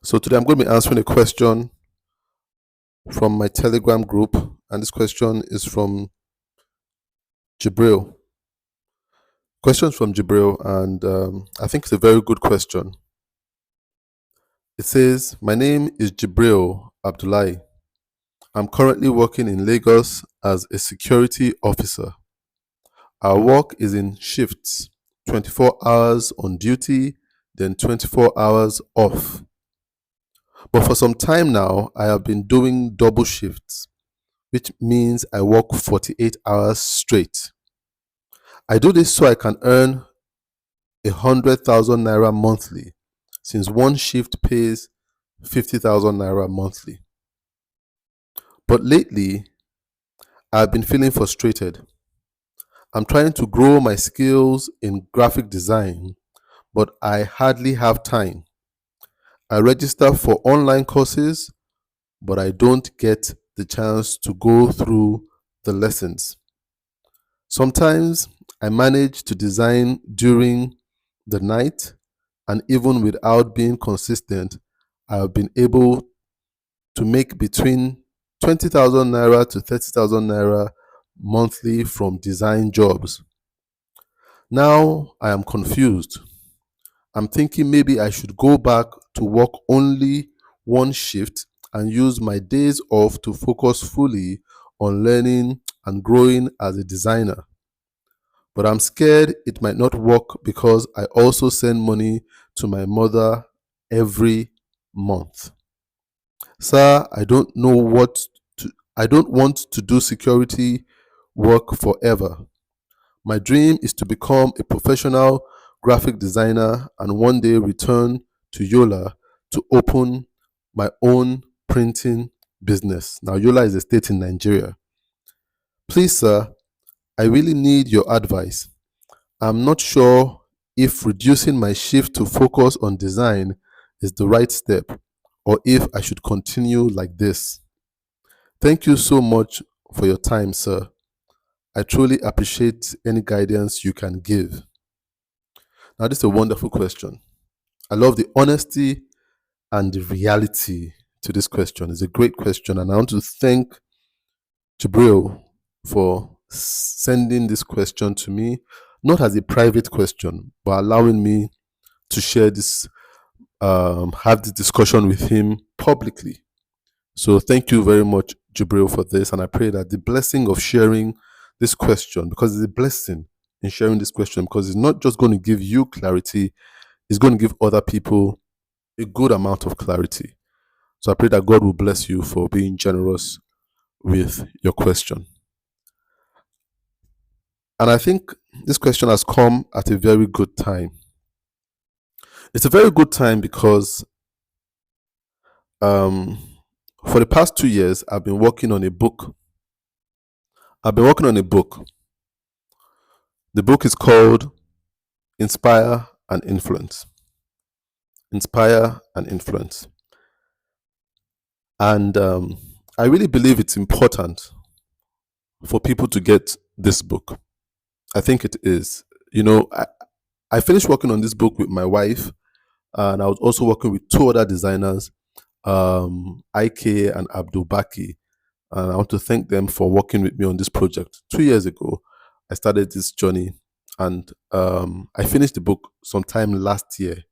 So today I'm going to be answering a question from my Telegram group, and this question is from Jibril. Questions from Jibril, and I think it's a very good question. It says, "My name is Jibril Abdullahi. I'm currently working in Lagos as a security officer. Our work is in shifts, 24 hours on duty, then 24 hours off. But for some time now, I have been doing double shifts, which means I work 48 hours straight. I do this so I can earn 100,000 naira monthly, since one shift pays 50,000 naira monthly. But lately, I've been feeling frustrated. I'm trying to grow my skills in graphic design, but I hardly have time. I register for online courses, but I don't get the chance to go through the lessons. Sometimes I manage to design during the night, and even without being consistent, I have been able to make between 20,000 naira to 30,000 naira monthly from design jobs. Now I am confused. I'm thinking maybe I should go back to work only one shift and use my days off to focus fully on learning and growing as a designer. But I'm scared it might not work because I also send money to my mother every month. Sir, I don't want to do security work forever. My dream is to become a professional graphic designer and one day return to Yola to open my own printing business." Now, Yola is a state in Nigeria. "Please, sir, I really need your advice. I'm not sure if reducing my shift to focus on design is the right step, or if I should continue like this. Thank you so much for your time, sir. I truly appreciate any guidance you can give." Now, this is a wonderful question. I love the honesty and the reality to this question. It's a great question, and I want to thank Jibril for sending this question to me, not as a private question, but allowing me to share this, have this discussion with him publicly. So thank you very much, Jibril, for this, and I pray that the blessing of sharing this question, because it's a blessing in sharing this question, because it's not just going to give you clarity, it's going to give other people a good amount of clarity. So I pray that God will bless you for being generous with your question. And I think this question has come at a very good time. It's a very good time because for the past 2 years, I've been working on a book. The book is called Inspire and Influence. Inspire and Influence. And I really believe it's important for people to get this book. I think it is. You know, I finished working on this book with my wife, and I was also working with two other designers, IK and Abdul Baki. And I want to thank them for working with me on this project. 2 years ago, I started this journey, and I finished the book sometime last year.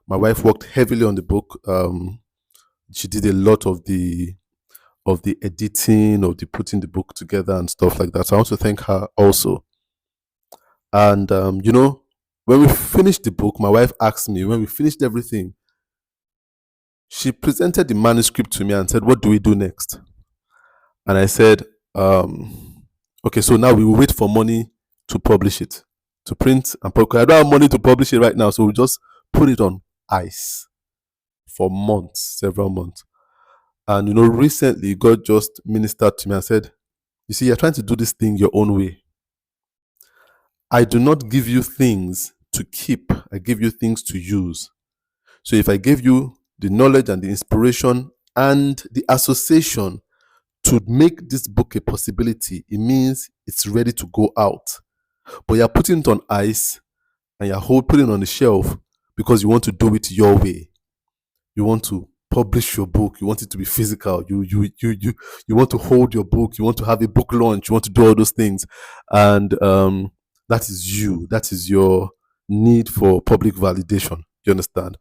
My wife worked heavily on the book. She did a lot of the editing, of the putting the book together and stuff like that. So I want to thank her also. And you know, when we finished the book, my wife asked me, when we finished everything, she presented the manuscript to me and said, "What do we do next?" And I said, okay, so now we will wait for money to publish it, to print and publish. I don't have money to publish it right now, so we'll just put it on ice for months, several months. And you know, recently God just ministered to me and said, "You see, you're trying to do this thing your own way. I do not give you things to keep, I give you things to use. So if I gave you the knowledge and the inspiration and the association to make this book a possibility, it means it's ready to go out. But you're putting it on ice and you're putting it on the shelf because you want to do it your way. You want to publish your book, you want it to be physical, you want to hold your book, you want to have a book launch, you want to do all those things. And that is you. That is your need for public validation. You understand?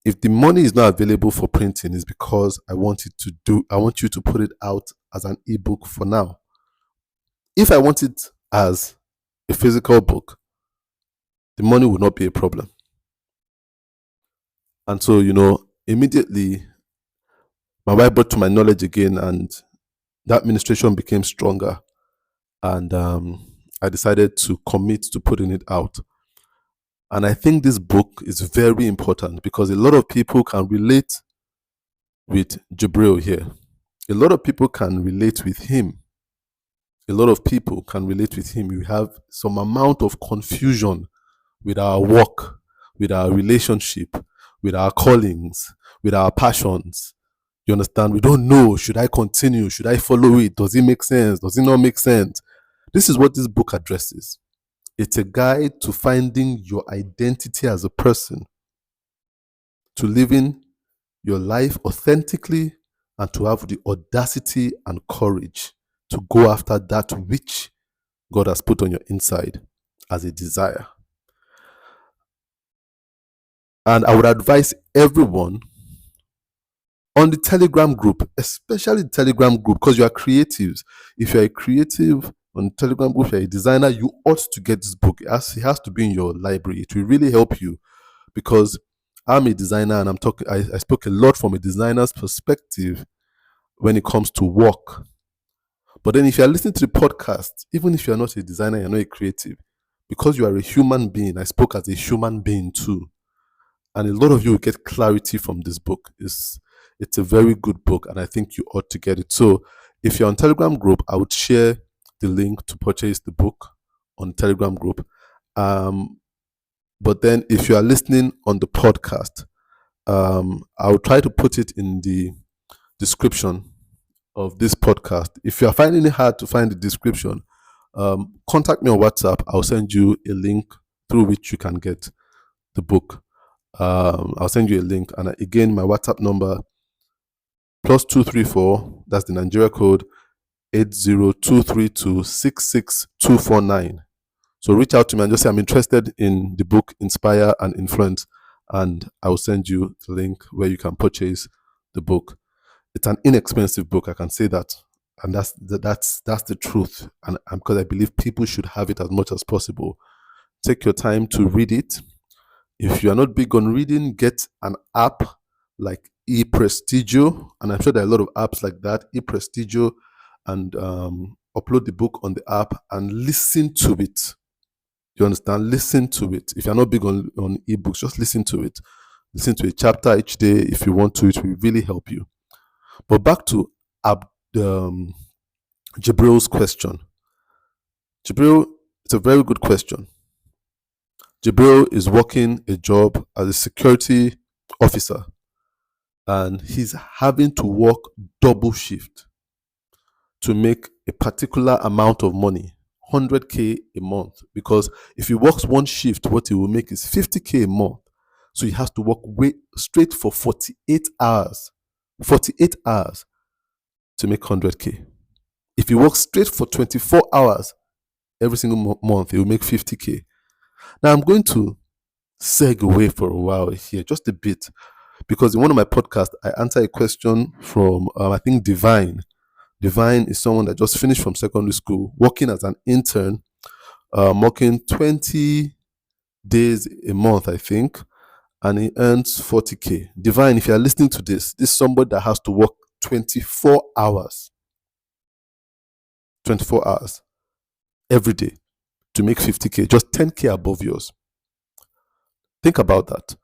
If the money is not available for printing, it's because I want you to put it out as an ebook for now. If I want it as a physical book, the money will not be a problem. And so, immediately my wife brought to my knowledge again, and that administration became stronger. And I decided to commit to putting it out. And I think this book is very important because a lot of people can relate with Jibril here. A lot of people can relate with him. A lot of people can relate with him. We have some amount of confusion with our work, with our relationship, with our callings, with our passions. You understand? We don't know. Should I continue? Should I follow it? Does it make sense? Does it not make sense? This is what this book addresses. It's a guide to finding your identity as a person, to living your life authentically, and to have the audacity and courage to go after that which God has put on your inside as a desire. And I would advise everyone on the Telegram group, especially the Telegram group, because you are creatives. If you're a creative on the Telegram group, you're a designer, you ought to get this book. It has to be in your library. It will really help you, because I'm a designer and I spoke a lot from a designer's perspective when it comes to work. But then if you're listening to the podcast, even if you're not a designer, you're not a creative, because you are a human being, I spoke as a human being too. And a lot of you will get clarity from this book. It's a very good book, and I think you ought to get it. So if you're on Telegram group, I would share the link to purchase the book on Telegram group. But then if you are listening on the podcast, I will try to put it in the description of this podcast. If you are finding it hard to find the description, contact me on WhatsApp. I'll send you a link through which you can get the book. I'll send you a link, and again, my WhatsApp number +234, that's the Nigeria code, 80232662249. So reach out to me and just say I'm interested in the book Inspire and Influence, and I will send you the link where you can purchase the book. It's an inexpensive book, I can say that, and that's the truth. And because I believe people should have it as much as possible. Take your time to read it. If you are not big on reading, get an app like ePrestigio, and I'm sure there are a lot of apps like that, ePrestigio, and upload the book on the app and listen to it. You understand? Listen to it. If you're not big on ebooks, just listen to it. Listen to a chapter each day if you want to. It will really help you. But back to Jibril's question. Jibril, it's a very good question. Jibril is working a job as a security officer, and he's having to work double shift to make a particular amount of money, 100K a month, because if he works one shift, what he will make is 50K a month. So he has to work straight for 48 hours to make 100K. If he works straight for 24 hours every single month, he will make 50K. Now I'm going to segue for a while here, just a bit, because in one of my podcasts, I answered a question from, I think, Divine. Divine is someone that just finished from secondary school, working as an intern, working 20 days a month, I think, and he earns 40K. Divine, if you are listening to this is somebody that has to work 24 hours every day to make 50K, just 10K above yours. Think about that.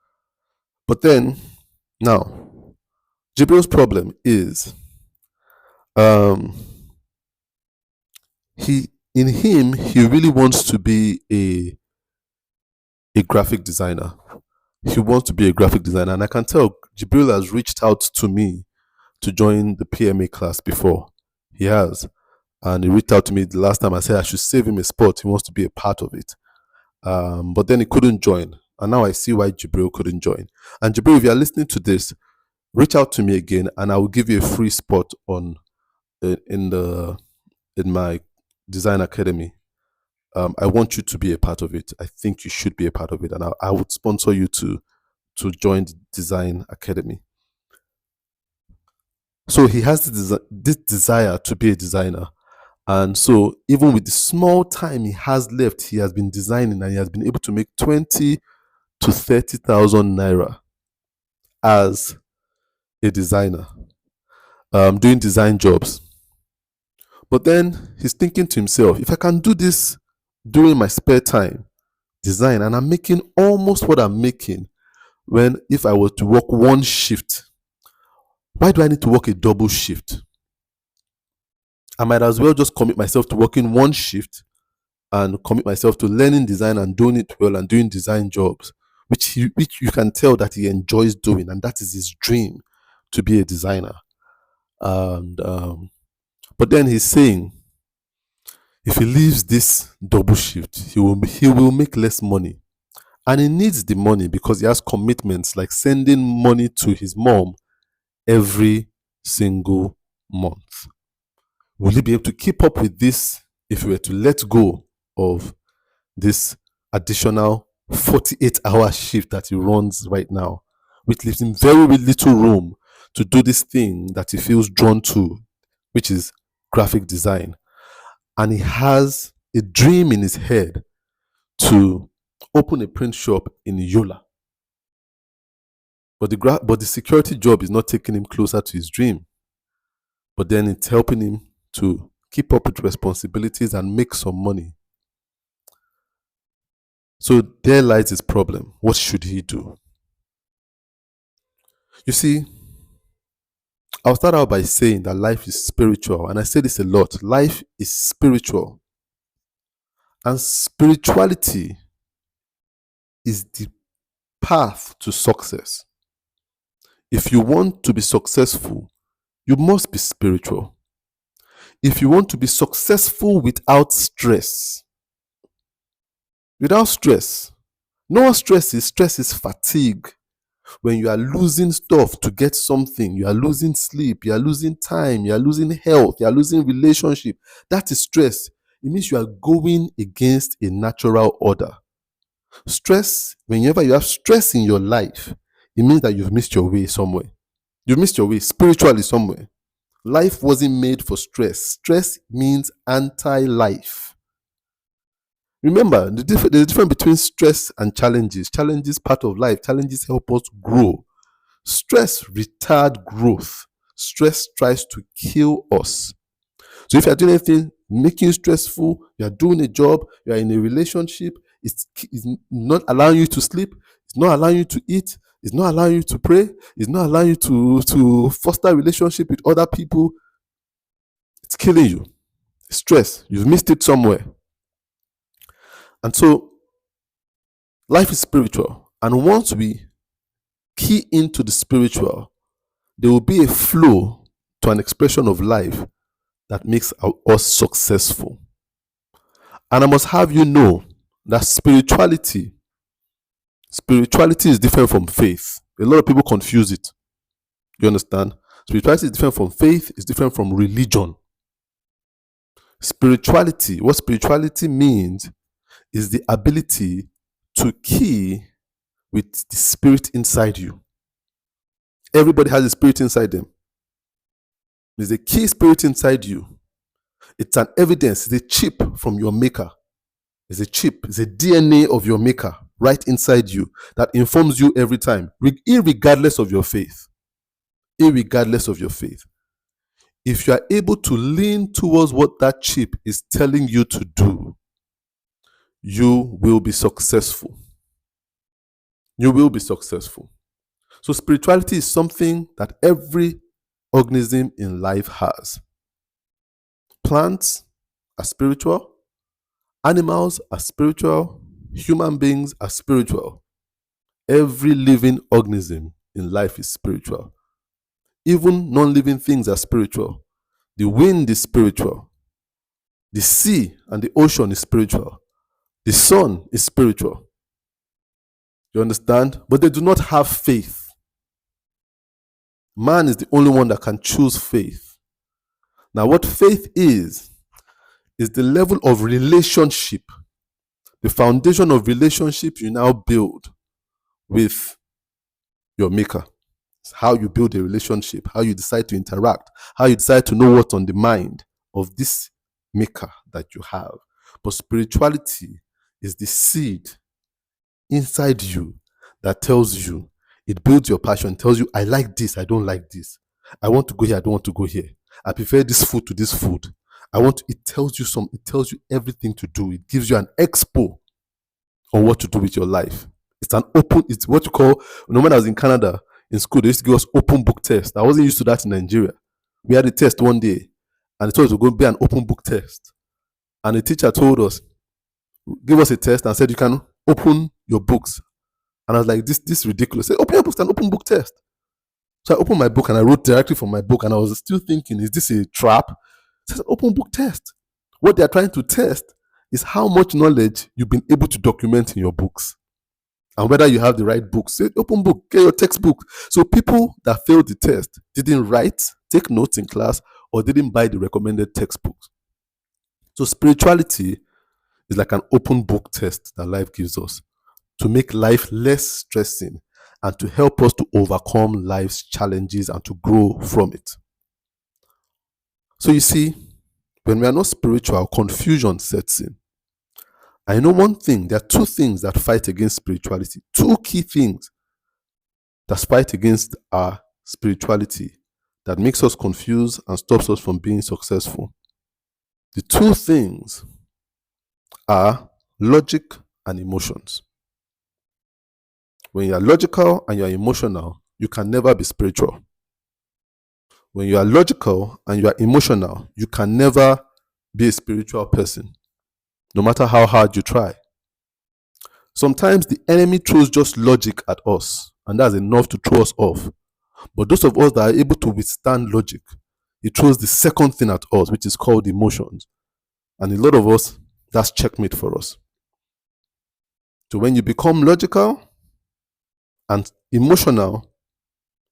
But then, now, Jibril's problem is, he really wants to be a graphic designer. He wants to be a graphic designer, and I can tell Jibril has reached out to me to join the PMA class before. He has. And he reached out to me the last time. I said I should save him a spot. He wants to be a part of it. But then he couldn't join. And now I see why Jibril couldn't join. And Jibril, if you are listening to this, reach out to me again, and I will give you a free spot on in the in my design academy. I want you to be a part of it. I think you should be a part of it, and I would sponsor you to join the design academy. So he has this desire to be a designer. And so even with the small time he has left, he has been designing and he has been able to make 20 to 30,000 naira as a designer, doing design jobs. But then he's thinking to himself, if I can do this during my spare time, design, and I'm making almost what I'm making when if I were to work one shift, why do I need to work a double shift? I might as well just commit myself to working one shift and commit myself to learning design and doing it well and doing design jobs, which you can tell that he enjoys doing, and that is his dream, to be a designer. And but then he's saying, if he leaves this double shift, he will make less money, and he needs the money because he has commitments like sending money to his mom every single month. Will he be able to keep up with this if he were to let go of this additional 48-hour shift that he runs right now, which leaves him very little room to do this thing that he feels drawn to, which is graphic design? And he has a dream in his head to open a print shop in Yola. But the security job is not taking him closer to his dream. But then it's helping him to keep up with responsibilities and make some money. So there lies his problem. What should he do? You see, I'll start out by saying that life is spiritual, and I say this a lot. Life is spiritual, and spirituality is the path to success. If you want to be successful, you must be spiritual. If you want to be successful without stress, no stress is fatigue. When you are losing stuff to get something, you are losing sleep, you are losing time, you are losing health, you are losing relationship. That is stress. It means you are going against a natural order. Stress, whenever you have stress in your life, it means that you've missed your way somewhere. You've missed your way spiritually somewhere. Life wasn't made for stress. Stress means anti-life. Remember, there's a difference between stress and challenges. Challenges part of life. Challenges help us grow. Stress retards growth. Stress tries to kill us. So if you're doing anything making you stressful, you're doing a job, you're in a relationship, it's not allowing you to sleep, it's not allowing you to eat, it's not allowing you to pray, it's not allowing you to foster relationship with other people, it's killing you. Stress, you've missed it somewhere. And so life is spiritual. And once we key into the spiritual, there will be a flow to an expression of life that makes us successful. And I must have you know that spirituality is different from faith. A lot of people confuse it. You understand? Spirituality is different from faith, it's different from religion. What spirituality means is the ability to key with the spirit inside you. Everybody has a spirit inside them. There's a key spirit inside you. It's an evidence, it's a chip from your maker. It's a chip, it's a DNA of your maker right inside you that informs you every time, irregardless of your faith. Irregardless of your faith. If you are able to lean towards what that chip is telling you to do, you will be successful. You will be successful. So spirituality is something that every organism in life has. Plants are spiritual. Animals are spiritual. Human beings are spiritual. Every living organism in life is spiritual. Even non-living things are spiritual. The wind is spiritual. The sea and the ocean is spiritual. The sun is spiritual. You understand? But they do not have faith. Man is the only one that can choose faith. Now, what faith is the level of relationship, the foundation of relationship you now build with your maker. It's how you build a relationship, how you decide to interact, how you decide to know what's on the mind of this maker that you have. But spirituality is the seed inside you that tells you, it builds your passion, tells you, I like this, I don't like this. I want to go here, I don't want to go here. I prefer this food to this food. It tells you everything to do. It gives you an expo on what to do with your life. It's what you call, when I was in Canada, in school, they used to give us open book test. I wasn't used to that in Nigeria. We had a test one day, and they told us to go be an open book test. And the teacher told us, give us a test and said, you can open your books. And I was like, this is ridiculous. I said, open your books, an open book test. So I opened my book and I wrote directly from my book, and I was still thinking, is this a trap? It says open book test. What they're trying to test is how much knowledge you've been able to document in your books, and whether you have the right books. Say open book, get your textbook. So people that failed the test didn't write, take notes in class, or didn't buy the recommended textbooks. So spirituality is like an open book test that life gives us to make life less stressing and to help us to overcome life's challenges and to grow from it. So you see, when we are not spiritual, confusion sets in. I know one thing, there are two things that fight against spirituality. Two key things that fight against our spirituality that makes us confused and stops us from being successful. The two things are logic and emotions. When you are logical and you are emotional, you can never be spiritual. When you are logical and you are emotional, you can never be a spiritual person, no matter how hard you try. Sometimes the enemy throws just logic at us, and that's enough to throw us off. But those of us that are able to withstand logic, he throws the second thing at us, which is called emotions. And a lot of us, that's checkmate for us. So when you become logical and emotional,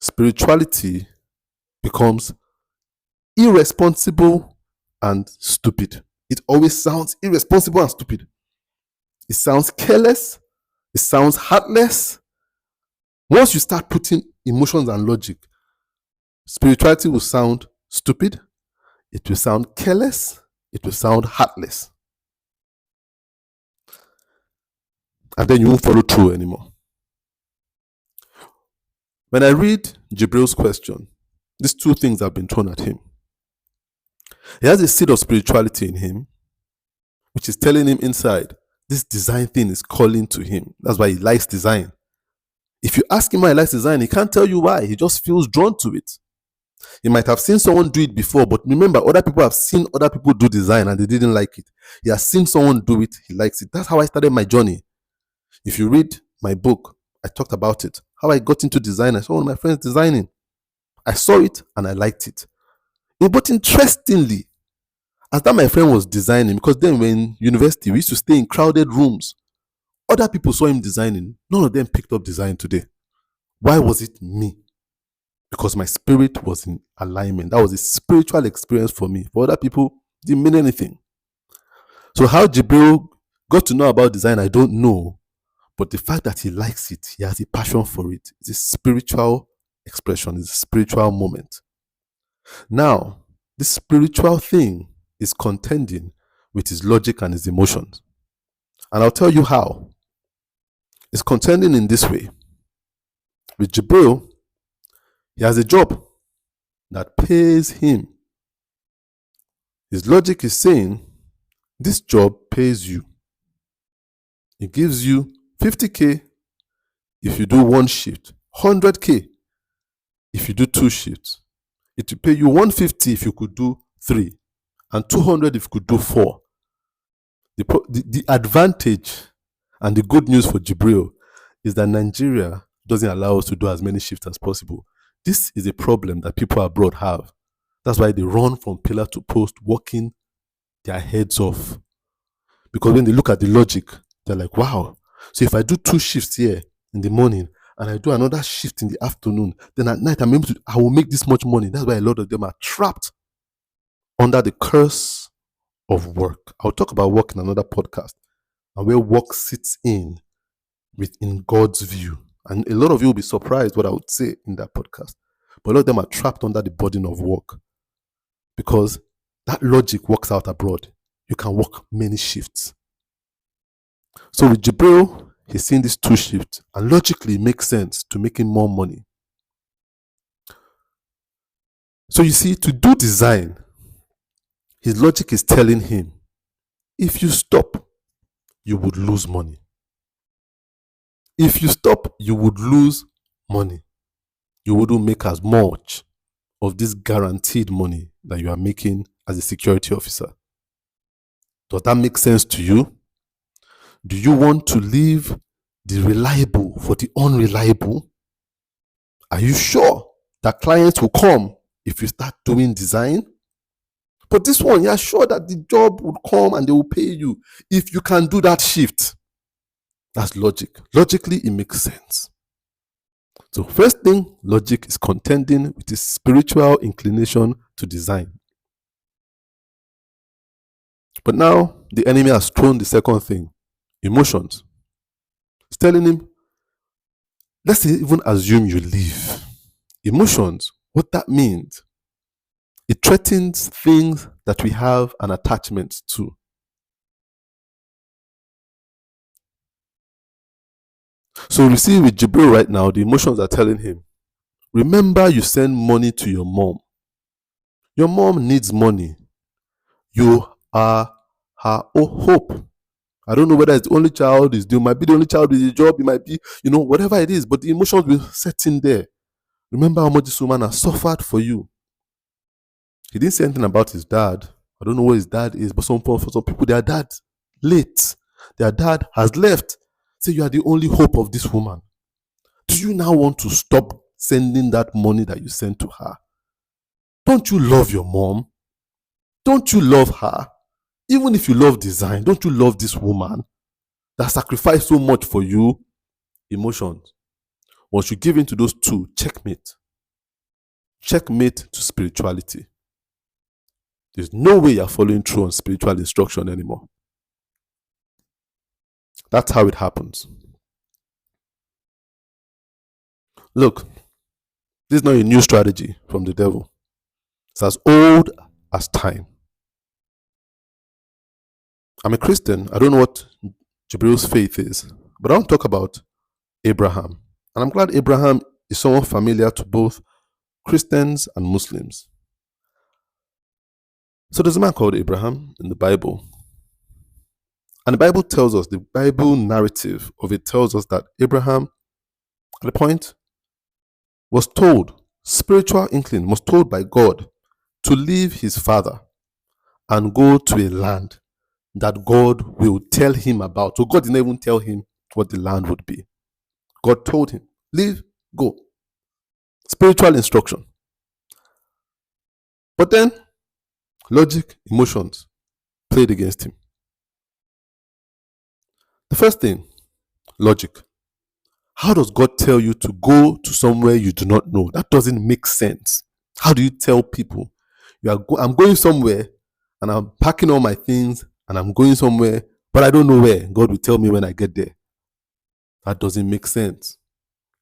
spirituality becomes irresponsible and stupid. It always sounds irresponsible and stupid. It sounds careless. It sounds heartless. Once you start putting emotions and logic, spirituality will sound stupid. It will sound careless. It will sound heartless. And then you won't follow through anymore. When I read Jibril's question, these two things have been thrown at him. He has a seed of spirituality in him, which is telling him inside, this design thing is calling to him. That's why he likes design. If you ask him why he likes design, he can't tell you why. He just feels drawn to it. He might have seen someone do it before, but remember, other people have seen other people do design and they didn't like it. He has seen someone do it, he likes it. That's how I started my journey. If you read my book, I talked about it. How I got into design. I saw one of my friends designing. I saw it and I liked it. But interestingly, as that my friend was designing, because then when university, we used to stay in crowded rooms. Other people saw him designing. None of them picked up design today. Why was it me? Because my spirit was in alignment. That was a spiritual experience for me. For other people, it didn't mean anything. So how Jibril got to know about design, I don't know. But the fact that he likes it, he has a passion for it. It's a spiritual expression. It's a spiritual moment. Now, this spiritual thing is contending with his logic and his emotions. And I'll tell you how. It's contending in this way. With Jibril, he has a job that pays him. His logic is saying, this job pays you. It gives you 50K if you do one shift, 100K if you do two shifts. It will pay you 150 if you could do 3, and 200 if you could do 4. The advantage and the good news for Jibril is that Nigeria doesn't allow us to do as many shifts as possible. This is a problem that people abroad have. That's why they run from pillar to post, working their heads off. Because when they look at the logic, they're like, wow. So if I do 2 shifts here in the morning and I do another shift in the afternoon, then at night I will make this much money. That's why a lot of them are trapped under the curse of work. I'll talk about work in another podcast and where work sits within God's view. And a lot of you will be surprised what I would say in that podcast. But a lot of them are trapped under the burden of work because that logic works out abroad. You can work many shifts. So with Jibril, he's seeing these 2 shifts and logically it makes sense to making more money. So you see, to do design, his logic is telling him, if you stop, you would lose money. If you stop, you would lose money. You wouldn't make as much of this guaranteed money that you are making as a security officer. Does that make sense to you? Do you want to leave the reliable for the unreliable? Are you sure that clients will come if you start doing design? But this one, you're sure that the job would come and they will pay you if you can do that shift. That's logic. Logically, it makes sense. So first thing, logic is contending with his spiritual inclination to design. But now, the enemy has thrown the second thing, emotions. It's telling him, let's even assume you leave. Emotions, what that means, it threatens things that we have an attachment to. So we see with Jibril right now, the emotions are telling him, remember you send money to your mom. Your mom needs money. You are her hope. I don't know whether it's the only child, it might be the only child with a job, it might be, whatever it is, but the emotions will set in there. Remember how much this woman has suffered for you. He didn't say anything about his dad. I don't know where his dad is, but for some people, their dad late. Their dad has left. Say you are the only hope of this woman. Do you now want to stop sending that money that you sent to her? Don't you love your mom? Don't you love her? Even if you love design, don't you love this woman that sacrificed so much for you? Emotions. Once you give in to those 2, checkmate. Checkmate to spirituality. There's no way you're following through on spiritual instruction anymore. That's how it happens. Look, this is not a new strategy from the devil. It's as old as time. I'm a Christian. I don't know what Jibril's faith is, but I want to talk about Abraham. And I'm glad Abraham is someone familiar to both Christians and Muslims. So there's a man called Abraham in the Bible. And the Bible tells us, the Bible narrative of it tells us that Abraham, at a point, was told, spiritual inkling, was told by God to leave his father and go to a land that God will tell him about. So God didn't even tell him what the land would be. God told him, leave, go. Spiritual instruction. But then, logic, emotions played against him. The first thing, logic. How does God tell you to go to somewhere you do not know? That doesn't make sense. How do you tell people, I'm going somewhere and I'm packing all my things and I'm going somewhere, but I don't know where? God will tell me when I get there. That doesn't make sense.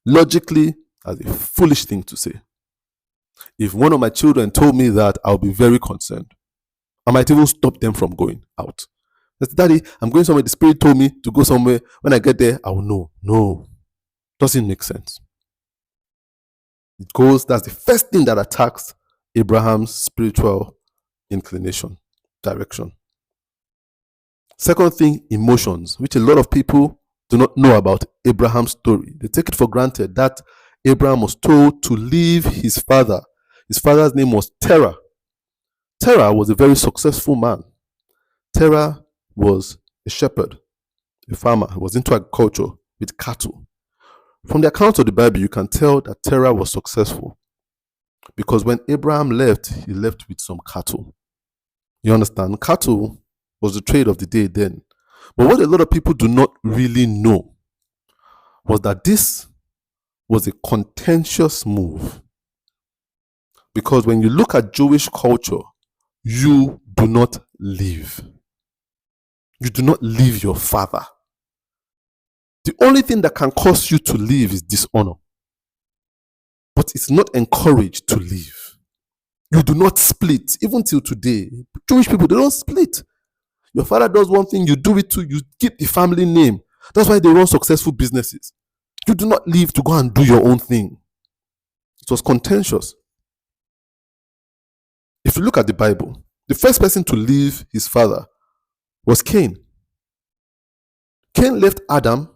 Logically, that's a foolish thing to say. If one of my children told me that, I'll be very concerned. I might even stop them from going out. That's, Daddy, I'm going somewhere. The Spirit told me to go somewhere. When I get there, I will know. No, doesn't make sense. That's the first thing that attacks Abraham's spiritual inclination, direction. Second thing, emotions, which a lot of people do not know about Abraham's story. They take it for granted that Abraham was told to leave his father. His father's name was Terah. Terah was a very successful man. Terah was a shepherd, a farmer. He was into agriculture with cattle. From the accounts of the Bible, you can tell that Terah was successful because when Abraham left, he left with some cattle. You understand? Cattle was the trade of the day then. But what a lot of people do not really know was that this was a contentious move. Because when you look at Jewish culture, you do not leave. You do not leave your father. The only thing that can cause you to leave is dishonor. But it's not encouraged to leave. You do not split. Even till today, Jewish people, they don't split. Your father does one thing, you do it too, you keep the family name. That's why they run successful businesses. You do not leave to go and do your own thing. It was contentious. If you look at the Bible, the first person to leave his father was Cain. Cain left Adam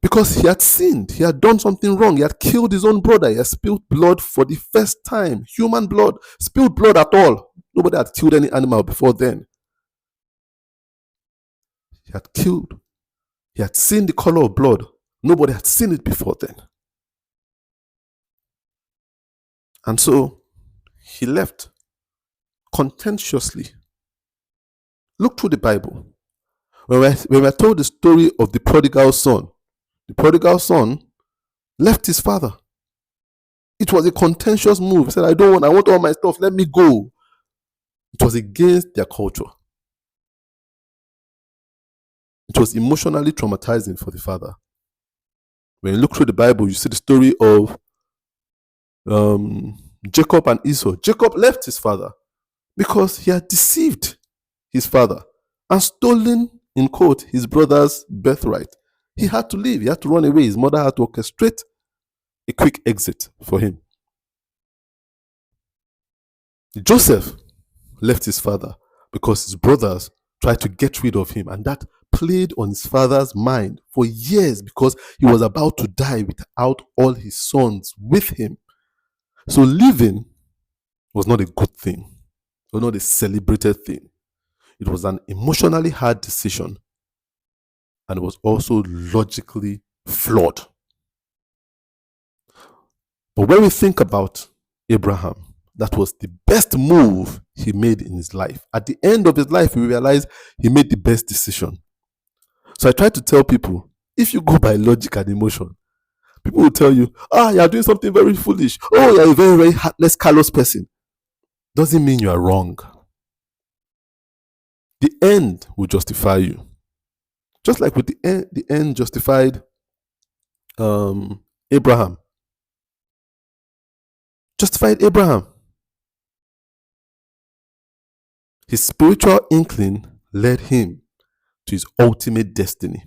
because he had sinned. He had done something wrong. He had killed his own brother. He had spilled blood for the first time. Human blood. Spilled blood at all. Nobody had killed any animal before then. He had killed. He had seen the color of blood. Nobody had seen it before then. And so he left contentiously. Look through the Bible. When we're told the story of the prodigal son left his father. It was a contentious move. He said, I want all my stuff, let me go. It was against their culture. It was emotionally traumatizing for the father. When you look through the Bible, you see the story of Jacob and Esau. Jacob left his father because he had deceived his father and stolen, in quote, his brother's birthright. He had to leave. He had to run away. His mother had to orchestrate a quick exit for him. Joseph left his father because his brothers tried to get rid of him, and that played on his father's mind for years because he was about to die without all his sons with him. So leaving was not a good thing. It was not a celebrated thing. It was an emotionally hard decision, and it was also logically flawed. But when we think about Abraham, that was the best move he made in his life. At the end of his life, we realize he made the best decision. So I try to tell people, if you go by logic and emotion, people will tell you, you are doing something very foolish. Oh, you are a very, very heartless, callous person. Doesn't mean you are wrong. The end will justify you. Just like with the end justified Abraham. Justified Abraham. His spiritual inkling led him to his ultimate destiny.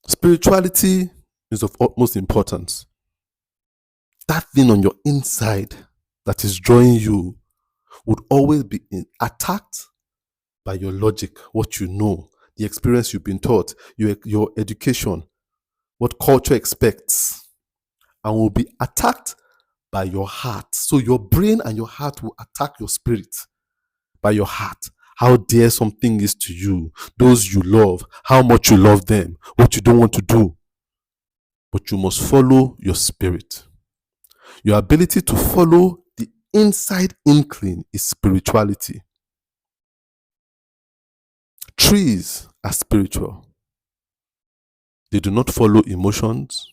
Spirituality is of utmost importance. That thing on your inside that is drawing you would always be attacked by your logic, what you know, the experience you've been taught, your education, what culture expects, and will be attacked by your heart. So your brain and your heart will attack your spirit by your heart. How dear something is to you, those you love, how much you love them, what you don't want to do. But you must follow your spirit. Your ability to follow the inside inkling is spirituality. Trees are spiritual. They do not follow emotions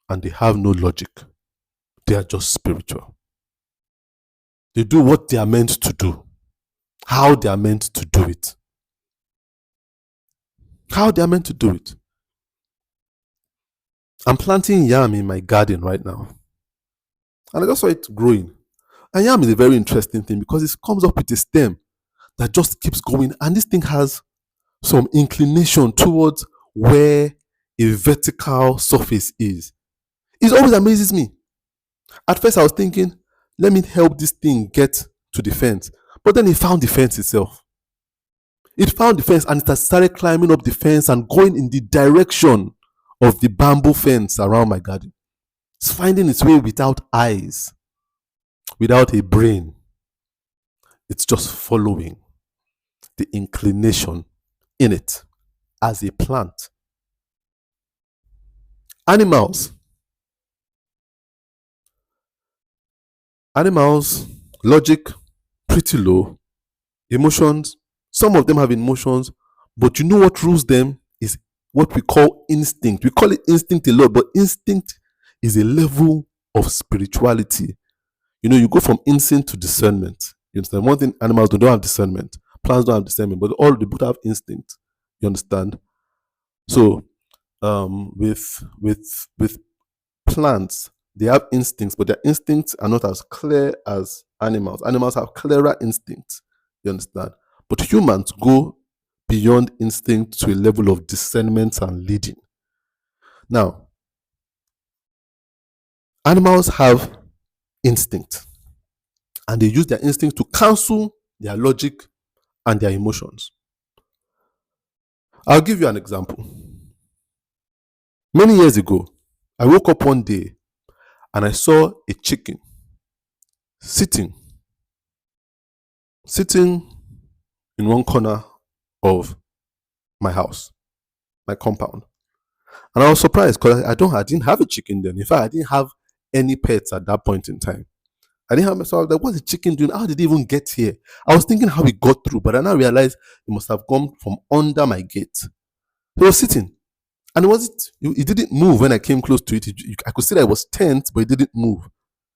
and they have no logic. They are just spiritual. They do what they are meant to do, how they are meant to do it. How they are meant to do it. I'm planting yam in my garden right now. And I just saw it growing. And yam is a very interesting thing because it comes up with a stem that just keeps going. And this thing has some inclination towards where a vertical surface is. It always amazes me. At first I was thinking, let me help this thing get to the fence. But then it found the fence itself. It found the fence and it started climbing up the fence and going in the direction of the bamboo fence around my garden. It's finding its way without eyes, without a brain. It's just following the inclination in it as a plant. Animals, logic, pretty low. Emotions, some of them have emotions, But you know what rules them is what we call instinct. We call it instinct a lot, but instinct is a level of spirituality. You know, you go from instinct to discernment. You understand? One thing animals don't have discernment. Plants don't have discernment, but all they both have instinct. You understand? So with plants, they have instincts, but their instincts are not as clear as animals. Animals have clearer instincts. You understand? But humans go beyond instinct to a level of discernment and leading. Now, animals have instinct, and they use their instinct to cancel their logic and their emotions. I'll give you an example. Many years ago, I woke up one day and I saw a chicken sitting in one corner of my house, my compound. And I was surprised because I didn't have a chicken then. In fact, I didn't have any pets at that point in time. I didn't have myself like, what's the chicken doing? How did it even get here? I was thinking how it got through, but I now realized it must have gone from under my gate. He was sitting. And it didn't move when I came close to it. I could see that it was tense, but it didn't move.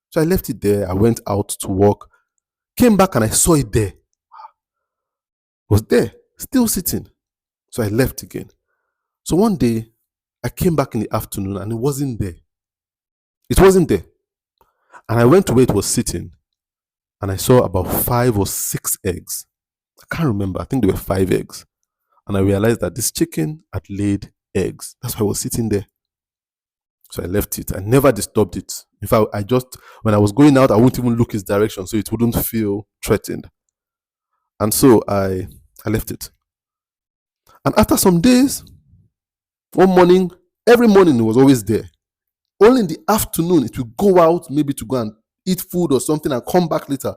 So I left it there. I went out to walk, came back and I saw it there. It was there, still sitting. So I left again. So one day, I came back in the afternoon and it wasn't there. It wasn't there. And I went to where it was sitting and I saw about 5 or 6 eggs. I can't remember. I think there were 5 eggs. And I realized that this chicken had laid eggs. That's why I was sitting there. So I left it. I never disturbed it. In fact, when I was going out, I wouldn't even look its direction so it wouldn't feel threatened. And so I left it. And after some days, one morning, every morning it was always there. Only in the afternoon, it would go out maybe to go and eat food or something and come back later.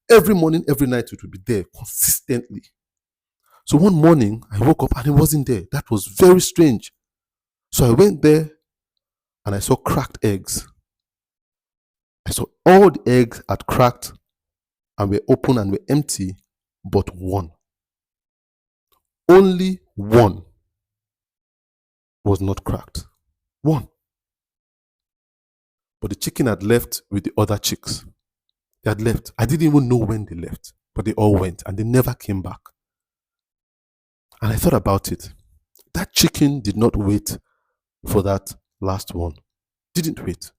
Every morning, every night, it would be there consistently. So one morning, I woke up and it wasn't there. That was very strange. So I went there and I saw cracked eggs. I saw all the eggs had cracked and were open and were empty, but one. Only one was not cracked. One. But the chicken had left with the other chicks. They had left. I didn't even know when they left, but they all went and they never came back. And I thought about it. That chicken did not wait for that last one. Didn't wait.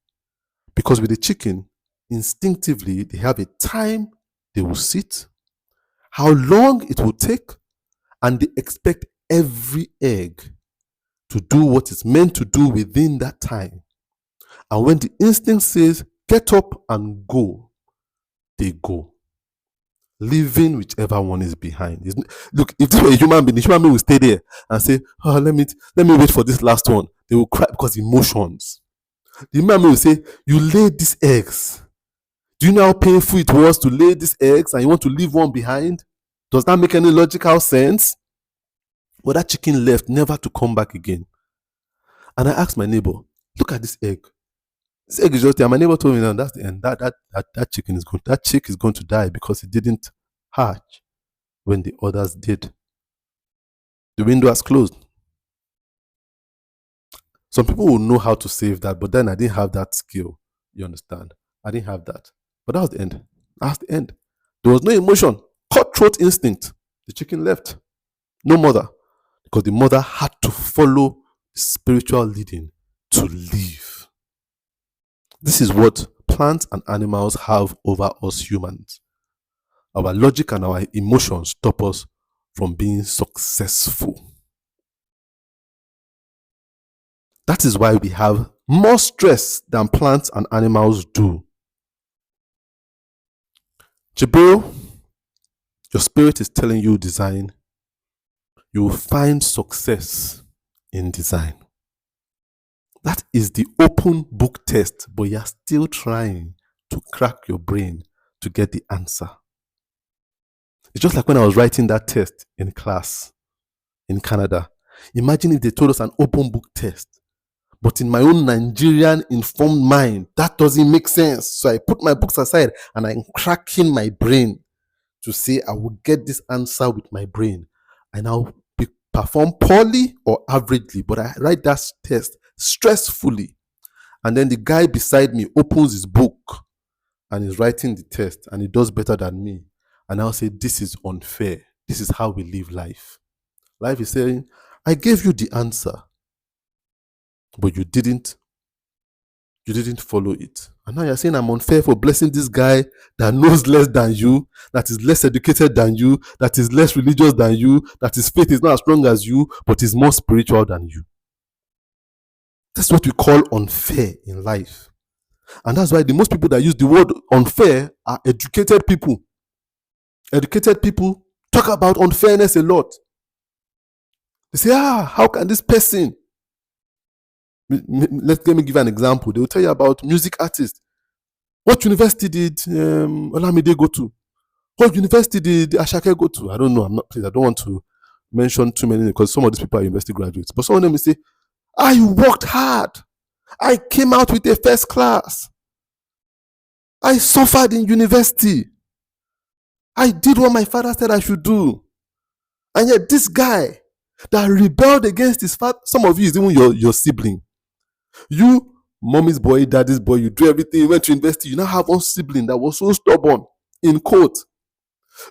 Because with the chicken, instinctively, they have a time they will sit, how long it will take, and they expect every egg to do what it's meant to do within that time. And when the instinct says, get up and go, they go, leaving whichever one is behind. Look, if this were a human being, the human being will stay there and say, oh, let me wait for this last one. They will cry because emotions. The human being will say, you laid these eggs. Do you know how painful it was to lay these eggs and you want to leave one behind? Does that make any logical sense? Well, that chicken left, never to come back again. And I asked my neighbor, look at this egg. This egg is just there. My neighbor told me, no, that's the end. That chicken is going. That chick is going to die because it didn't hatch when the others did. The window has closed. Some people will know how to save that, but then I didn't have that skill. You understand? I didn't have that. But that was the end. That's the end. There was no emotion. Cutthroat instinct. The chicken left. No mother. Because the mother had to follow spiritual leading to live. This is what plants and animals have over us humans. Our logic and our emotions stop us from being successful. That is why we have more stress than plants and animals do. Jibril, your spirit is telling you design. You will find success in design. That is the open book test, but you're still trying to crack your brain to get the answer. It's just like when I was writing that test in class in Canada. Imagine if they told us an open book test, but in my own Nigerian informed mind, that doesn't make sense. So I put my books aside and I'm cracking my brain to say I will get this answer with my brain. I now perform poorly or averagely, but I write that test stressfully. And then the guy beside me opens his book and is writing the test and he does better than me. And I'll say, this is unfair. This is how we live life. Life is saying, I gave you the answer, but you didn't follow it. And now you're saying I'm unfair for blessing this guy that knows less than you, that is less educated than you, that is less religious than you, that his faith is not as strong as you, but is more spiritual than you. That's what we call unfair in life. And that's why the most people that use the word unfair are educated people. Educated people talk about unfairness a lot. They say, how can this person? Let me give an example. They will tell you about music artists. What university did Olamide go to? What university did Ashake go to? I don't know. I don't want to mention too many because some of these people are university graduates. But some of them will say, I worked hard. I came out with a first class. I suffered in university. I did what my father said I should do. And yet this guy that rebelled against his father, some of you is even your sibling. You, mommy's boy, daddy's boy, you do everything, you went to university, you now have one sibling that was so stubborn, in quote,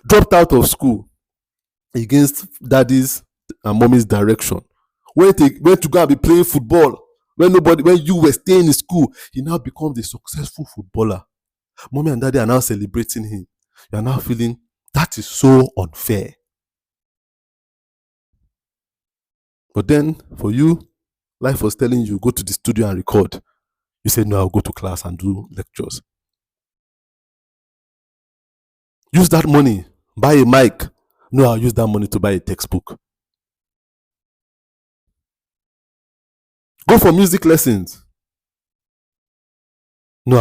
dropped out of school against daddy's and mommy's direction. Went to go and be playing football when you were staying in school. He now becomes a successful footballer. Mommy and daddy are now celebrating him. You are now feeling that is so unfair. But then for you, life was telling you go to the studio and record. You said no, I'll go to class and do lectures. Use that money, buy a mic. No, I'll use that money to buy a textbook. Go for music lessons. No,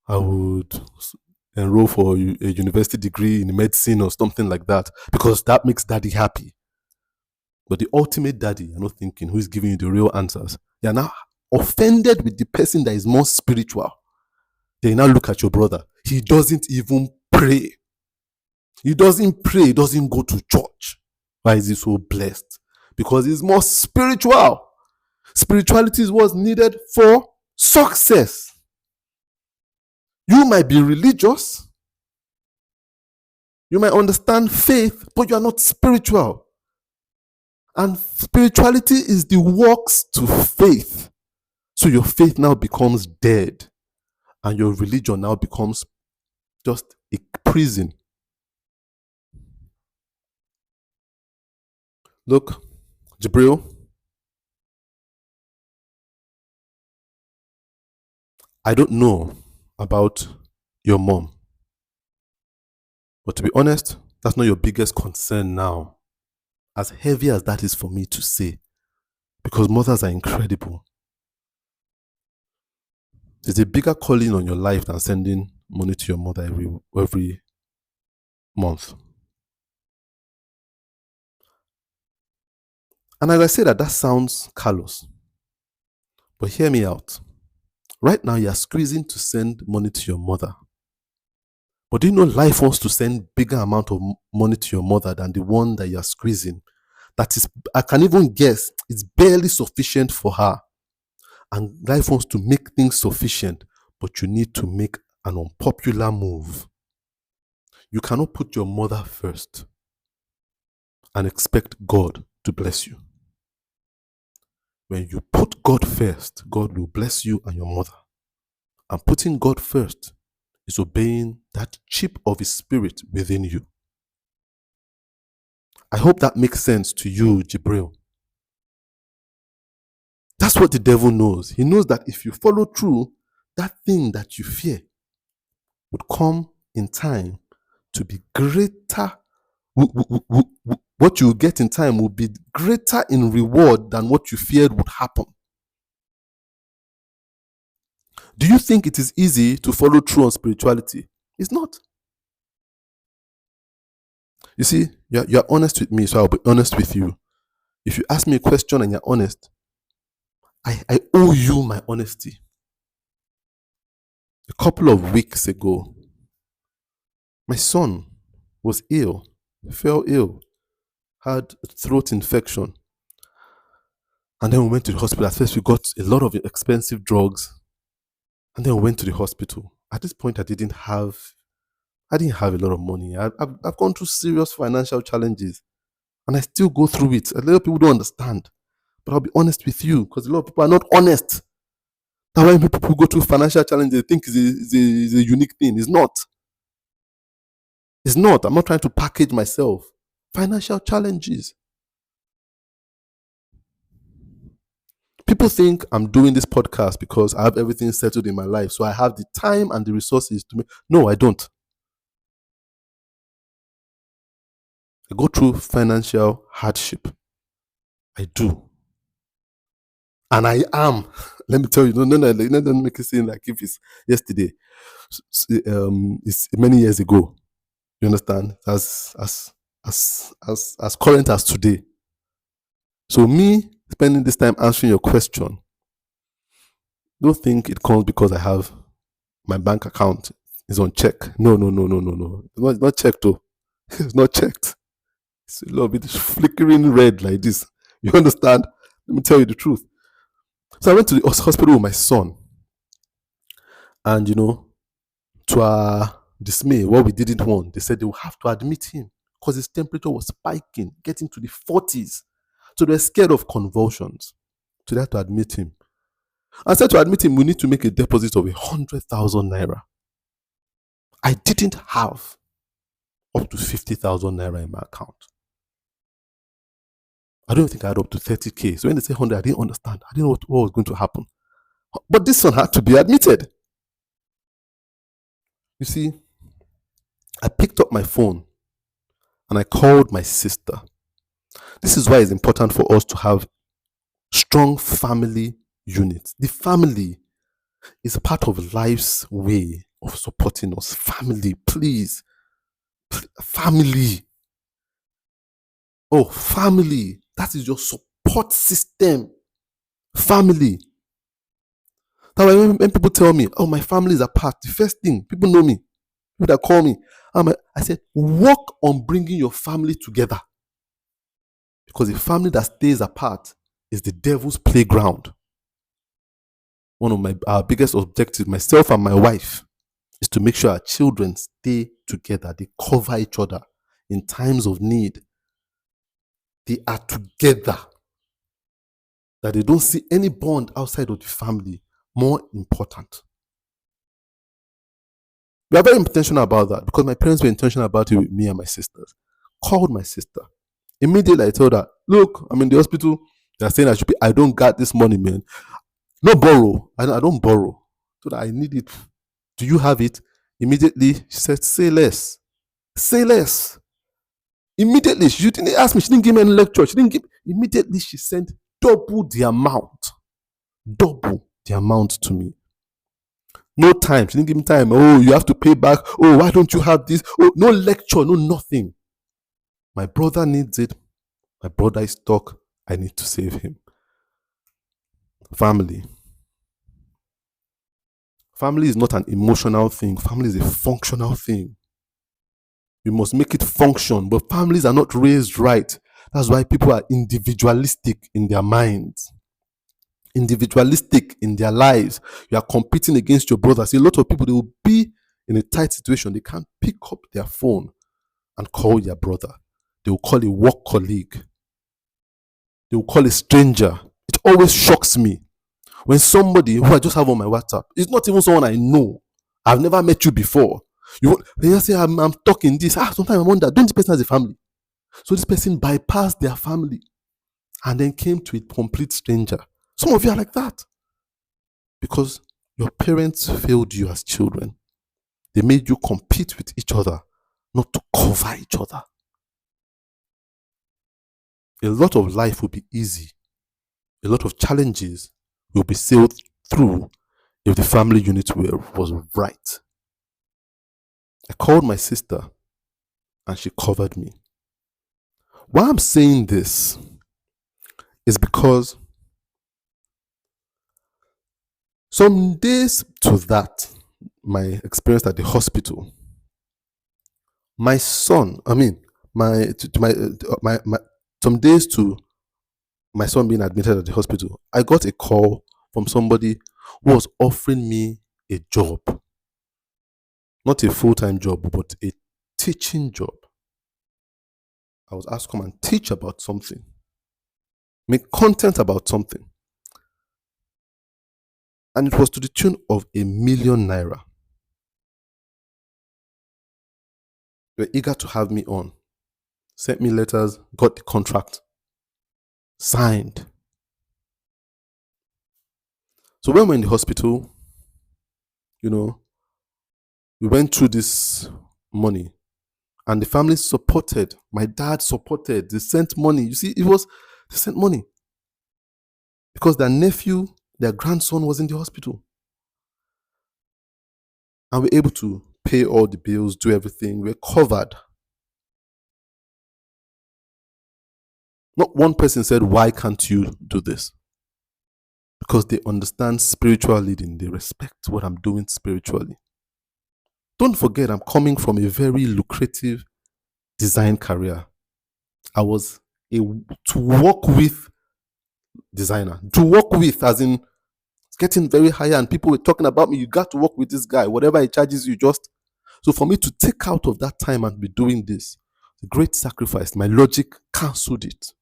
I would enroll for a university degree in medicine or something like that because that makes daddy happy. But the ultimate daddy, you're not thinking who is giving you the real answers. You're now offended with the person that is more spiritual. Then you now look at your brother. He doesn't even pray. He doesn't pray. He doesn't go to church. Why is he so blessed? Because he's more spiritual. Spirituality is what's needed for success. You might be religious. You might understand faith, but you are not spiritual. And spirituality is the works to faith. So your faith now becomes dead. And your religion now becomes just a prison. Look, Jibril, I don't know about your mom. But to be honest, that's not your biggest concern now. As heavy as that is for me to say. Because mothers are incredible. There's a bigger calling on your life than sending money to your mother every month. And as I say that sounds callous. But hear me out. Right now, you are squeezing to send money to your mother. But do you know life wants to send bigger amount of money to your mother than the one that you are squeezing? That is, I can even guess, it's barely sufficient for her. And life wants to make things sufficient, but you need to make an unpopular move. You cannot put your mother first and expect God to bless you. When you put God first, God will bless you and your mother. And putting God first is obeying that chip of His Spirit within you. I hope that makes sense to you, Jibril. That's what the devil knows. He knows that if you follow through, that thing that you fear would come in time to be greater. What you get in time will be greater in reward than what you feared would happen. Do you think it is easy to follow through on spirituality? It's not. You see, you're honest with me, so I'll be honest with you. If you ask me a question and you're honest, I owe you my honesty. A couple of weeks ago, my son was ill, fell ill, had a throat infection. And then we went to the hospital. At first, we got a lot of expensive drugs. And then we went to the hospital. At this point, I didn't have a lot of money. I've gone through serious financial challenges. And I still go through it. A lot of people don't understand. But I'll be honest with you, because a lot of people are not honest. That's why people go through financial challenges, they think it's a unique thing. It's not. It's not. I'm not trying to package myself. Financial challenges. People think I'm doing this podcast because I have everything settled in my life. So I have the time and the resources to make. No, I don't. I go through financial hardship. I do. And I am. Let me tell you, don't make it seem like if it's yesterday. It's many years ago. You understand? As current as today. So me spending this time answering your question, don't think it comes because I have my bank account is on check. No. It's not checked though. It's not checked. It's a little bit flickering red like this. You understand? Let me tell you the truth. So I went to the hospital with my son. And to our dismay, what we didn't want, they said they would have to admit him because his temperature was spiking, getting to the 40s. So they were scared of convulsions. So they had to admit him. I said to admit him, we need to make a deposit of 100,000 naira. I didn't have up to 50,000 naira in my account. I don't think I had up to 30K. So when they say 100, I didn't understand. I didn't know what was going to happen. But this son had to be admitted. You see, I picked up my phone and I called my sister. This is why it's important for us to have strong family units. The family is part of life's way of supporting us. Family, please. Family. Oh, family. That is your support system. Family. That's why when people tell me, oh, my family is apart, the first thing, people know me, people that call me, I said, work on bringing your family together. Because a family that stays apart is the devil's playground. One of our biggest objectives, myself and my wife, is to make sure our children stay together. They cover each other in times of need. They are together. That they don't see any bond outside of the family more important. We are very intentional about that because my parents were intentional about it with me and my sisters. Called my sister. Immediately I told her, look, I'm in the hospital. They're saying I don't got this money, man. No borrow. I don't borrow. So that I need it. Do you have it? Immediately she said, say less. Say less. Immediately, she didn't ask me. She didn't give me any lecture. Immediately she sent double the amount. Double the amount to me. No time. She didn't give me time. Oh, you have to pay back. Oh, why don't you have this? Oh, no lecture, no nothing. My brother needs it. My brother is stuck. I need to save him. Family. Family is not an emotional thing. Family is a functional thing. We must make it function, but families are not raised right. That's why people are individualistic in their minds, individualistic in their lives. You are competing against your brother. See, a lot of people, they will be in a tight situation. They can't pick up their phone and call their brother. They will call a work colleague. They will call a stranger. It always shocks me when somebody who I just have on my WhatsApp, it's not even someone I know. I've never met you before. You say, I'm talking this. Sometimes I wonder, don't this person has a family? So this person bypassed their family and then came to a complete stranger. Some of you are like that because your parents failed you as children. They made you compete with each other, not to cover each other. A lot of life will be easy. A lot of challenges will be sailed through if the family unit was right. I called my sister and she covered me. Why I'm saying this is because some days to that, my experience at the hospital, my son, my some days to my son being admitted at the hospital, I got a call from somebody who was offering me a job. Not a full-time job, but a teaching job. I was asked to come and teach about something, make content about something. And it was to the tune of ₦1,000,000. They were eager to have me on. Sent me letters, got the contract, signed. So when we were in the hospital, we went through this money, and the family supported. My dad supported. They sent money. You see, they sent money because their nephew, their grandson was in the hospital. And we were able to pay all the bills, do everything. We were covered. Not one person said, "Why can't you do this?" Because they understand spiritual leading. They respect what I'm doing spiritually. Don't forget, I'm coming from a very lucrative design career. I was to work with designer. To work with, as in getting very higher, and people were talking about me. You got to work with this guy. Whatever he charges you, just. So for me to take out of that time and be doing this, a great sacrifice. My logic cancelled it.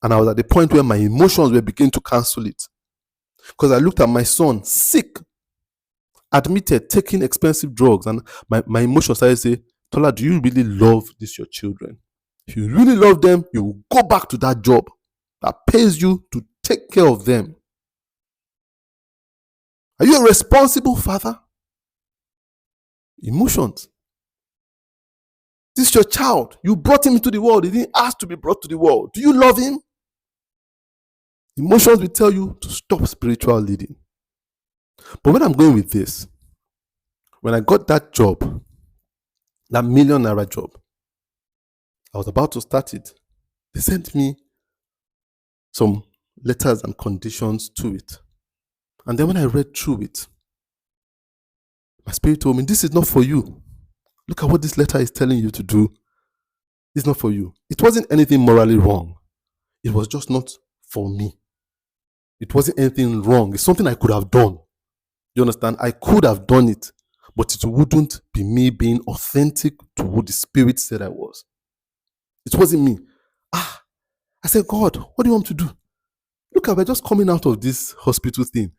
And I was at the point where my emotions were beginning to cancel it. Because I looked at my son, sick, admitted, taking expensive drugs. And my emotions started to say, "Tola, do you really love your children? If you really love them, you will go back to that job that pays you to take care of them. Are you a responsible father?" Emotions. This is your child. You brought him into the world. He didn't ask to be brought to the world. Do you love him? Emotions will tell you to stop spiritual leading. But when I'm going with this, when I got that job, that ₦1,000,000 job, I was about to start it. They sent me some letters and conditions to it. And then when I read through it, my spirit told me, "This is not for you. Look at what this letter is telling you to do. It's not for you." It wasn't anything morally wrong. It was just not for me. It wasn't anything wrong. It's something I could have done. You understand? I could have done it, but it wouldn't be me being authentic to who the Spirit said I was. It wasn't me. I said, "God, what do you want to do? Look, we're just coming out of this hospital thing.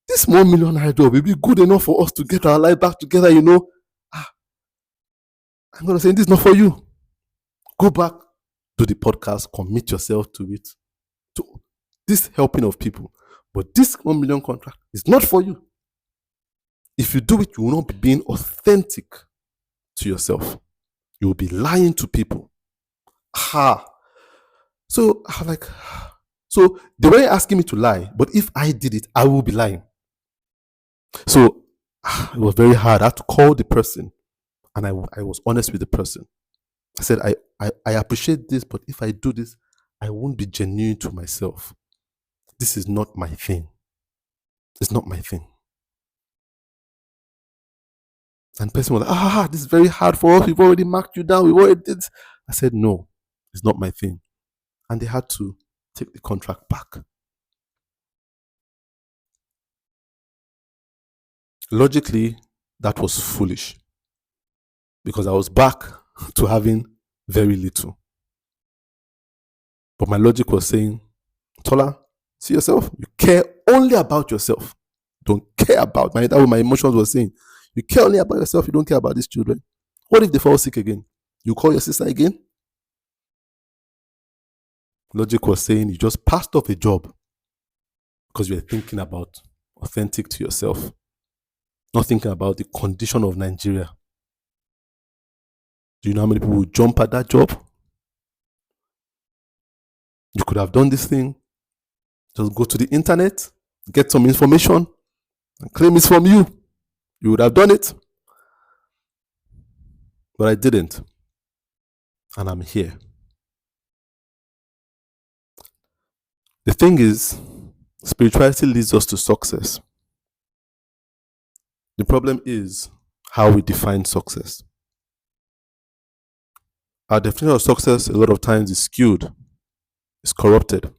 This ₦1,000,000 job will be good enough for us to get our life back together, I'm going to say, this is not for you. Go back, do the podcast, commit yourself to it, to this helping of people. But this ₦1,000,000 contract is not for you. If you do it, you will not be being authentic to yourself. You will be lying to people." So I was like, so they were asking me to lie, but if I did it, I will be lying. So it was very hard. I had to call the person, and I was honest with the person. I said, I appreciate this, but if I do this, I won't be genuine to myself. This is not my thing. It's not my thing. And the person was like, "This is very hard for us. We've already marked you down. We already did." I said, "No, it's not my thing." And they had to take the contract back. Logically, that was foolish, because I was back to having very little. But my logic was saying, "Tola, see yourself. You care only about yourself. Don't care about that." What my emotions were saying. You care only about yourself. You don't care about these children. What if they fall sick again? You call your sister again? Logic was saying you just passed off a job because you were thinking about authentic to yourself, not thinking about the condition of Nigeria. Do you know how many people would jump at that job? You could have done this thing. Just go to the internet, get some information, and claim it's from you. You would have done it. But I didn't. And I'm here. The thing is, spirituality leads us to success. The problem is how we define success. Our definition of success a lot of times is skewed. is corrupted.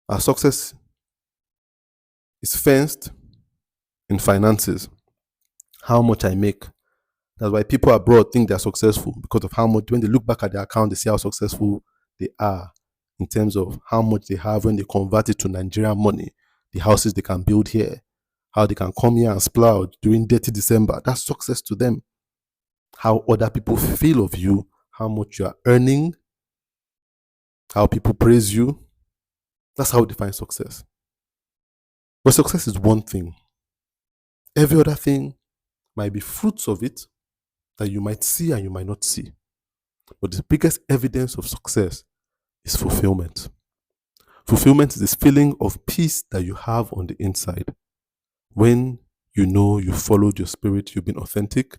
Our success is fenced in finances, how much I make. That's why people abroad think they're successful, because of how much, when they look back at their account, they see how successful they are in terms of how much they have when they convert it to Nigerian money, the houses they can build here, how they can come here and splurge during dirty December. That's success to them. How other people feel of you, how much you are earning, how people praise you. That's how we define success. But success is one thing. Every other thing might be fruits of it that you might see and you might not see. But the biggest evidence of success is fulfillment. Fulfillment is this feeling of peace that you have on the inside when you know you followed your spirit, you've been authentic,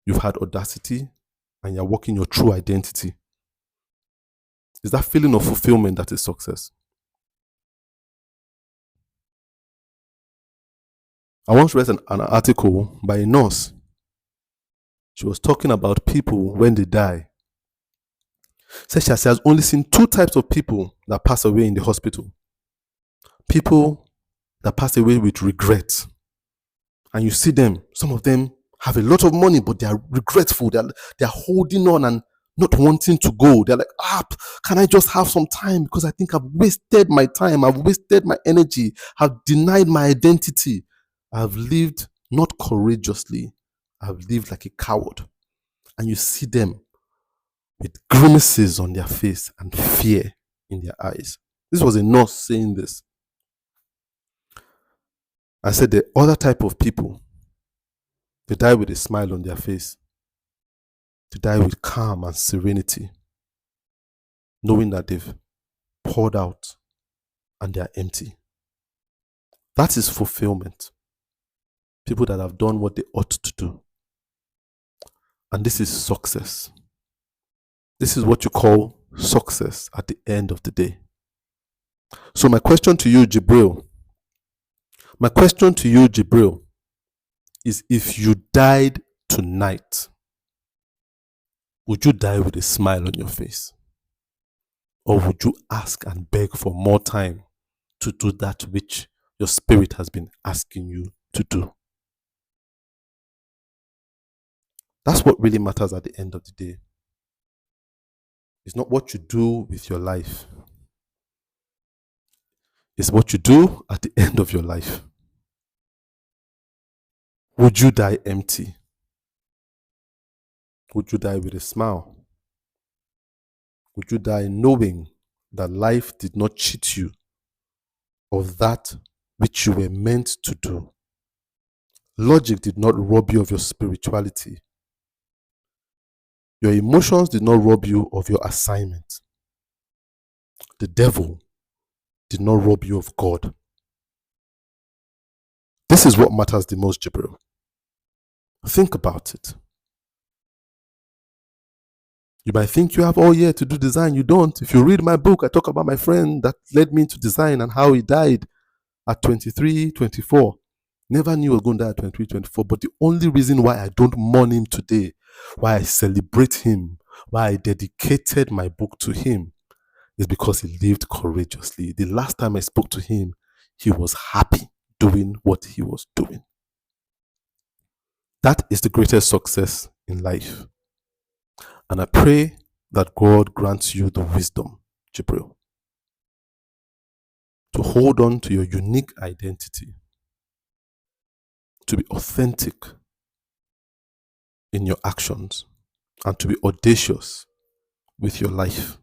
you've had audacity, and you're walking your true identity. It's that feeling of fulfillment that is success. I once read an article by a nurse. She was talking about people when they die. Says she has only seen two types of people that pass away in the hospital. People that pass away with regret. And you see them, some of them have a lot of money, but they are regretful. They're holding on and not wanting to go. They're like, can I just have some time? Because I think I've wasted my time. I've wasted my energy. I've denied my identity. I've lived not courageously. I've lived like a coward. And you see them with grimaces on their face and fear in their eyes. This was a nurse saying this. I said the other type of people, they die with a smile on their face. They die with calm and serenity, knowing that they've poured out and they are empty. That is fulfillment. People that have done what they ought to do. And this is success. This is what you call success at the end of the day. So my question to you, Jibril, is if you died tonight, would you die with a smile on your face? Or would you ask and beg for more time to do that which your spirit has been asking you to do? That's what really matters at the end of the day. It's not what you do with your life. It's what you do at the end of your life. Would you die empty? Would you die with a smile? Would you die knowing that life did not cheat you of that which you were meant to do? Logic did not rob you of your spirituality. Your emotions did not rob you of your assignment. The devil did not rob you of God. This is what matters the most, Jibril. Think about it. You might think you have all year to do design. You don't. If you read my book, I talk about my friend that led me into design and how he died at 23, 24. Never knew I was going to die at 23, 24. But the only reason why I don't mourn him today, why I celebrate him, why I dedicated my book to him, is because he lived courageously. The last time I spoke to him, he was happy doing what he was doing. That is the greatest success in life. And I pray that God grants you the wisdom, Jibril, to hold on to your unique identity, to be authentic in your actions, and to be audacious with your life.